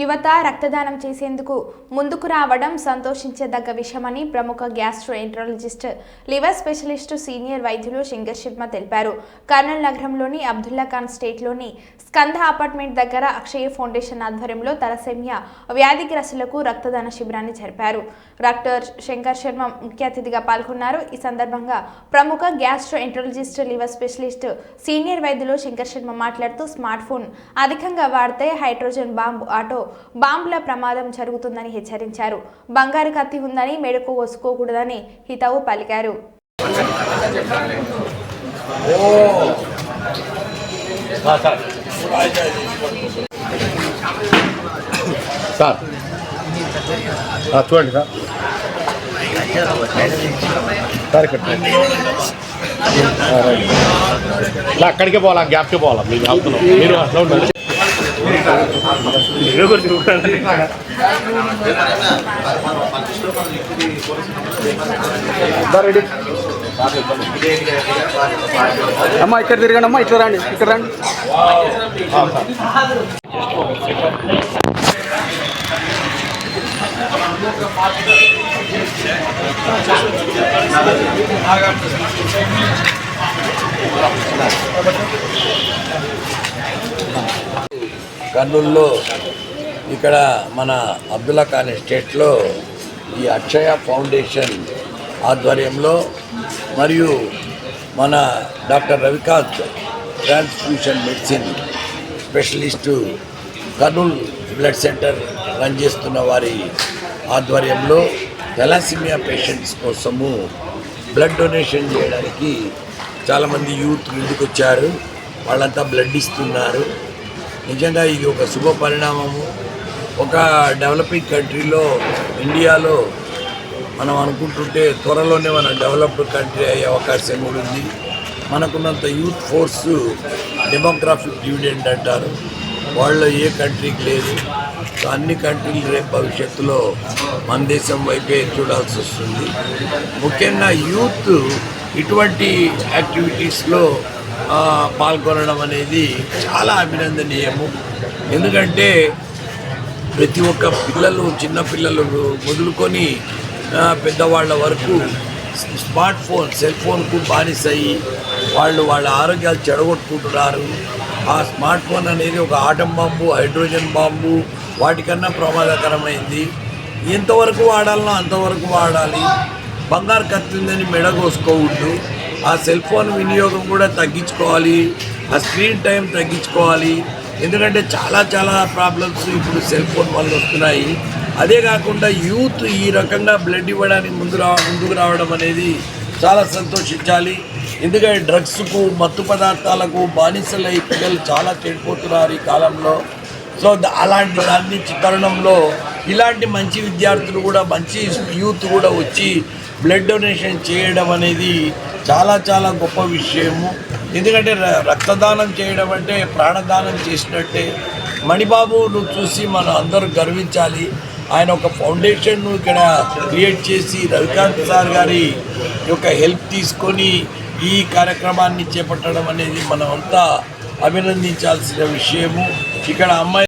యువత రక్తదానం చేసేందుకు ముందుకు రావడం సంతోషించదగ్గ విషయమని ప్రముఖ గ్యాస్ట్రోఎంట్రాలజిస్ట్, లివర్ స్పెషలిస్ట్, సీనియర్ వైద్యులు శంకర్ శర్మ తెలిపారు. కర్నూలు నగరంలోని అబ్దుల్లా ఖాన్ స్టేట్లోని స్కంద అపార్ట్మెంట్ దగ్గర అక్షయ ఫౌండేషన్ ఆధ్వర్యంలో తలసేమియా వ్యాధిగ్రస్తులకు రక్తదాన శిబిరాన్ని జరిపారు. డాక్టర్ శంకర్ శర్మ ముఖ్య అతిథిగా పాల్గొన్నారు. ఈ సందర్భంగా ప్రముఖ గ్యాస్ట్రోఎంట్రాలజిస్ట్, లివర్ స్పెషలిస్ట్, సీనియర్ వైద్యులు శంకర్ శర్మ మాట్లాడుతూ స్మార్ట్ ఫోన్ అధికంగా వాడితే హైడ్రోజన్ బాంబు బాంబుల ప్రమాదం జరుగుతుందని హెచ్చరించారు. బంగారు కత్తి ఉందని మెడకు వసుకోకూడదని హితవు పలికారు. చూడండి సార్ అక్కడికే పోవాలా, గ్యాప్కి పోవాలా. మీరు అట్లా ఉండాలి. అమ్మా ఇక్కడ తిరగండి, అమ్మా ఇట్లా రండి, ఇక్కడ రండి. కర్నూలులో ఇక్కడ మన అబ్దుల్లా ఖాన్ ఎస్టేట్లో ఈ అక్షయ ఫౌండేషన్ ఆధ్వర్యంలో మరియు మన doctor Ravikanth transfusion medicine specialist Kurnool blood centre run చేస్తున్న వారి ఆధ్వర్యంలో థెలాసీమియా పేషెంట్స్ కోసము బ్లడ్ డొనేషన్ చేయడానికి చాలామంది యూత్ ముందుకు వచ్చారు. వాళ్ళంతా బ్లడ్ ఇస్తున్నారు. నిజంగా ఇది ఒక శుభ పరిణామము. ఒక డెవలపింగ్ కంట్రీలో, ఇండియాలో మనం అనుకుంటుంటే త్వరలోనే మన డెవలప్డ్ కంట్రీ అయ్యే అవకాశం కూడా ఉంది. మనకున్నంత యూత్ ఫోర్సు డెమోగ్రాఫిక్ డివిడెండ్ అంటారు, వాళ్ళు ఏ కంట్రీకి లేదు. సో అన్ని కంట్రీలు రేపు భవిష్యత్తులో మన దేశం వైపే చూడాల్సి వస్తుంది. ముఖ్యంగా యూత్ ఇటువంటి యాక్టివిటీస్లో పాల్గొనడం అనేది చాలా అభినందనీయము. ఎందుకంటే ప్రతి ఒక్క పిల్లలు, చిన్నపిల్లలు మొదలుకొని పెద్దవాళ్ళ వరకు స్మార్ట్ ఫోన్, సెల్ ఫోన్కు బానిసయ్యి వాళ్ళ ఆరోగ్యాలు చెడగొట్టుకుంటున్నారు. ఆ స్మార్ట్ ఫోన్ అనేది ఒక ఆటం బాంబు, హైడ్రోజన్ బాంబు, వాటికన్నా ప్రమాదకరమైంది. ఎంతవరకు వాడాలనో అంతవరకు వాడాలి. బంగారు కత్తి ఉందని మెడగోసుకోవద్దు. ఆ సెల్ ఫోన్ వినియోగం కూడా తగ్గించుకోవాలి. ఆ స్క్రీన్ టైం తగ్గించుకోవాలి. ఎందుకంటే చాలా ప్రాబ్లమ్స్ ఇప్పుడు సెల్ ఫోన్ వల్ల వస్తున్నాయి. అదే కాకుండా యూత్ ఈ రకంగా బ్లడ్ ఇవ్వడానికి ముందుకు రావడం అనేది చాలా సంతోషించాలి. ఎందుకంటే డ్రగ్స్కు, మత్తు పదార్థాలకు బానిసలై పిల్లలు చాలా చెడిపోతున్నారు ఈ కాలంలో. సో అలాంటి దాన్ని తరుణంలో ఇలాంటి మంచి విద్యార్థులు కూడా, మంచి యూత్ కూడా వచ్చి బ్లడ్ డొనేషన్ చేయడం అనేది చాలా గొప్ప విషయము. ఎందుకంటే రక్తదానం చేయడం అంటే ప్రాణదానం చేసినట్టే. మణిబాబును చూసి మనం అందరూ గర్వించాలి. ఆయన ఒక ఫౌండేషన్ను ఇక్కడ క్రియేట్ చేసి రవికాంత్ సార్ గారి యొక్క హెల్ప్ తీసుకొని ఈ కార్యక్రమాన్ని చేపట్టడం అనేది మనం అంతా అభినందించాల్సిన విషయము. ఇక్కడ అమ్మాయి